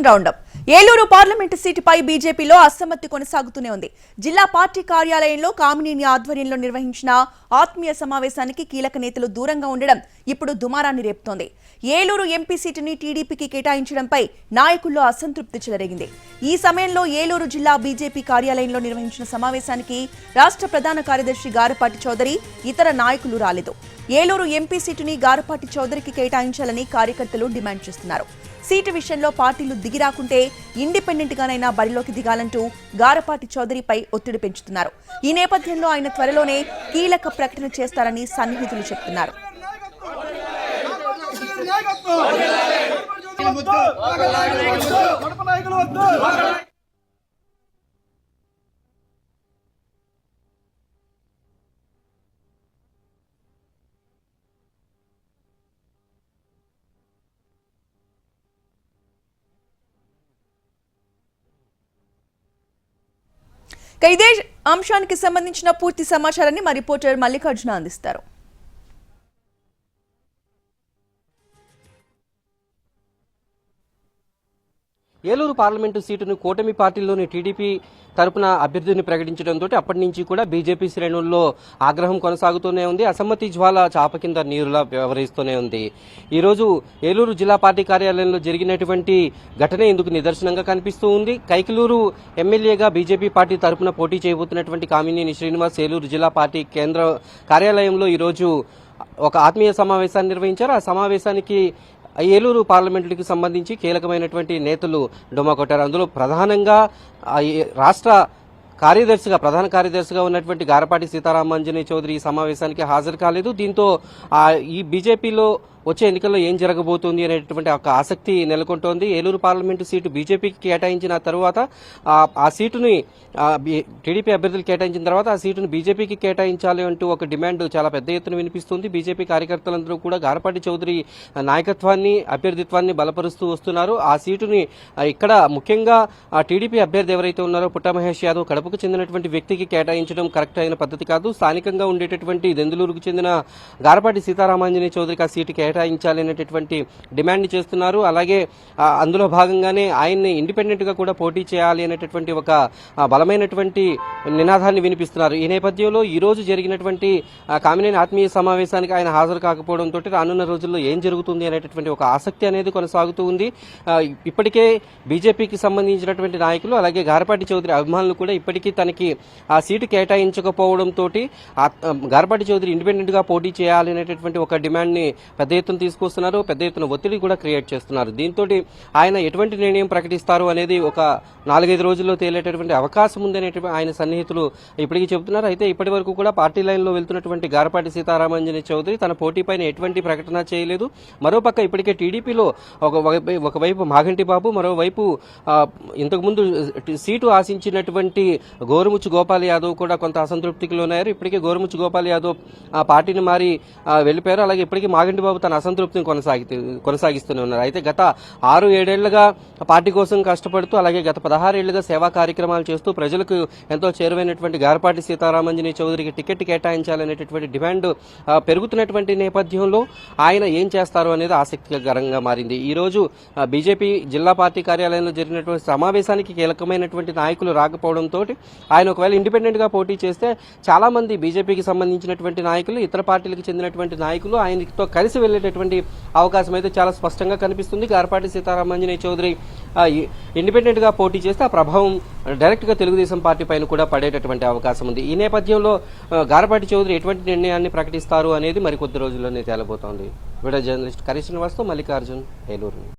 Round up Eluru parliament సీటుపై బీజేపీలో అసమ్మతి కొనసాగుతూనే ఉంది. జిల్లా పార్టీ కార్యాలయంలో కామినేని ఆధ్వర్యంలో నిర్వహించిన ఆత్మీయ సమావేశానికి కీలక నేతలు దూరంగా ఉండడం ఇప్పుడు దుమారాన్ని రేపుతోంది. ఏలూరు ఎంపీ సీటుని టీడీపీకి కేటాయించడంపై నాయకుల్లో అసంతృప్తి చెలరేగింది. ఈ సమయంలో ఏలూరు జిల్లా బీజేపీ కార్యాలయంలో నిర్వహించిన సమావేశానికి రాష్ట్ర ప్రధాన కార్యదర్శి గారపాటి చౌదరి ఇతర నాయకులు రాలేదు. ఏలూరు ఎంపీ సీటుని గారపాటి చౌదరికి కేటాయించాలని కార్యకర్తలు డిమాండ్ చేస్తున్నారు. సీటు విషయంలో పార్టీలు దిగిరాకుంటే ఇండిపెండెంట్ గానైనా బరిలోకి దిగాలంటూ గారపాటి చౌదరిపై ఒత్తిడి పెంచుతున్నారు. ఈ నేపథ్యంలో ఆయన త్వరలోనే కీలక ప్రకటన చేస్తారని సన్నిహితులు చెబుతున్నారు. ఇదే అంశానికి సంబంధించిన పూర్తి సమాచారాన్ని మా రిపోర్టర్ మల్లికార్జున అందిస్తారు. ఏలూరు పార్లమెంటు సీటును కూటమి పార్టీలోని టీడీపీ తరపున అభ్యర్థిని ప్రకటించడంతో అప్పటి నుంచి కూడా బీజేపీ శ్రేణుల్లో ఆగ్రహం కొనసాగుతూనే ఉంది. అసమ్మతి జ్వాల చాప కింద నీరులా వ్యవహరిస్తూనే ఉంది. ఈరోజు ఏలూరు జిల్లా పార్టీ కార్యాలయంలో జరిగినటువంటి ఘటన ఇందుకు నిదర్శనంగా కనిపిస్తూ ఉంది. కైకలూరు ఎమ్మెల్యేగా బీజేపీ పార్టీ తరపున పోటీ చేయబోతున్నటువంటి కామినేని శ్రీనివాస్ ఏలూరు జిల్లా పార్టీ కేంద్ర కార్యాలయంలో ఈరోజు ఒక ఆత్మీయ సమావేశాన్ని నిర్వహించారు. ఆ సమావేశానికి ఏలూరు పార్లమెంటుకి సంబంధించి కీలకమైనటువంటి నేతలు డుమ్మా కొట్టారు. అందులో ప్రధానంగా రాష్ట్ర ప్రధాన కార్యదర్శిగా ఉన్నటువంటి గారపాటి సీతారామాంజనేయ చౌదరి ఈ సమావేశానికి హాజరు కాలేదు. దీంతో ఈ బీజేపీలో వచ్చే ఎన్నికల్లో ఏం జరగబోతుంది అనేటువంటి ఒక ఆసక్తి నెలకొంటోంది. ఏలూరు పార్లమెంటు సీటు బీజేపీకి కేటాయించిన తర్వాత ఆ సీటుని టీడీపీ అభ్యర్థులు కేటాయించిన తర్వాత ఆ సీటును బీజేపీకి కేటాయించాలి అంటూ ఒక డిమాండ్ చాలా పెద్ద ఎత్తున వినిపిస్తుంది. బీజేపీ కార్యకర్తలందరూ కూడా గారపాటి చౌదరి నాయకత్వాన్ని అభ్యర్థిత్వాన్ని బలపరుస్తూ వస్తున్నారు. ఆ సీటుని ఇక్కడ ముఖ్యంగా టీడీపీ అభ్యర్థి ఎవరైతే ఉన్నారో పుట్ట మహేష్ యాదవ్ కడపకు చెందినటువంటి వ్యక్తికి కేటాయించడం కరెక్ట్ అయిన పద్ధతి కాదు. స్థానికంగా ఉండేటటువంటి దెందులూరుకు చెందిన గారపాటి సీతారామాంజనేయ చౌదరికి ఆ సీటు కేటాయించాలి అనేటటువంటి డిమాండ్ చేస్తున్నారు. అలాగే అందులో భాగంగానే ఆయన్ని ఇండిపెండెంట్ గా కూడా పోటీ చేయాలి అనేటటువంటి ఒక బలమైనటువంటి నినాదాన్ని వినిపిస్తున్నారు. ఈ నేపథ్యంలో ఈ రోజు జరిగినటువంటి కామినేని ఆత్మీయ సమావేశానికి ఆయన హాజరు కాకపోవడంతో రానున్న రోజుల్లో ఏం జరుగుతుంది అనేటటువంటి ఒక ఆసక్తి అనేది కొనసాగుతూ ఉంది. ఇప్పటికే బీజేపీకి సంబంధించినటువంటి నాయకులు అలాగే గారపాటి చౌదరి అభిమానులు కూడా ఇప్పటికీ తనకి ఆ సీటు కేటాయించకపోవడంతో గారపాటి చౌదరి ఇండిపెండెంట్ గా పోటీ చేయాలి అనేటటువంటి ఒక డిమాండ్ ని పెద్ద ఎత్తున తీసుకొస్తున్నారు. పెద్ద ఎత్తున ఒత్తిడి కూడా క్రియేట్ చేస్తున్నారు. దీంతో ఆయన ఎటువంటి నిర్ణయం ప్రకటిస్తారు అనేది ఒక 4-5 రోజుల్లో తేలేటటువంటి అవకాశం ఉందనేటువంటి ఆయన సన్నిహితులు ఇప్పటికీ చెబుతున్నారు. అయితే ఇప్పటి వరకు కూడా పార్టీ లైన్లో వెళ్తున్నటువంటి గారపాటి సీతారామాంజనేయ చౌదరి తన పోటీపైన ఎటువంటి ప్రకటన చేయలేదు. మరోపక్క ఇప్పటికే టీడీపీలో ఒకవైపు మాగంటి బాబు, మరోవైపు ఇంతకుముందు సీటు ఆశించినటువంటి గోరుముచ్చు గోపాల్ యాదవ్ కూడా కొంత అసంతృప్తికి లోనయ్యారు. ఇప్పటికే గోరుముచ్చు గోపాల్ యాదవ్ ఆ పార్టీని మారి వెళ్లిపోయారు. అలాగే ఇప్పటికీ మాగంటి బాబు తన అసంతృప్తిని కొనసాగిస్తూనే ఉన్నారు. అయితే గత 6-7 ఏళ్లుగా పార్టీ కోసం కష్టపడుతూ అలాగే గత 16 ఏళ్లుగా సేవా కార్యక్రమాలు చేస్తూ ప్రజలకు ఎంతో చేరువైనటువంటి గారపాటి సీతారామాంజనేయ చౌదరికి టికెట్ కేటాయించాలనేటటువంటి డిమాండ్ పెరుగుతున్నటువంటి నేపథ్యంలో ఆయన ఏం చేస్తారు అనేది ఆసక్తికరంగా మారింది. ఈ రోజు బీజేపీ జిల్లా పార్టీ కార్యాలయంలో జరిగినటువంటి సమావేశానికి కీలకమైనటువంటి నాయకులు రాకపోవడంతో ఆయన ఒకవేళ ఇండిపెండెంట్ గా పోటీ చేస్తే చాలా మంది బీజేపీకి సంబంధించినటువంటి నాయకులు ఇతర పార్టీలకు చెందినటువంటి నాయకులు ఆయనతో కలిసి వెళ్లేటటువంటి అవకాశం అయితే చాలా స్పష్టంగా కనిపిస్తుంది. గారపాటి సీతారామాంజనేయ చౌదరి ఇండిపెండెంట్ గా పోటీ చేస్తే ఆ ప్రభావం డైరెక్ట్ గా తెలుగుదేశం పార్టీ పైన కూడా పడేటటువంటి అవకాశం ఉంది. ఈ నేపథ్యంలో గారపాటి చౌదరి ఎటువంటి నిర్ణయాన్ని ప్రకటిస్తారు అనేది మరికొద్ది రోజుల్లోనే తేలబోతోంది. వీడియో జర్నలిస్ట్ కరీష్ శ్రీనివాస్తో మల్లికార్జున్, ఏలూరు.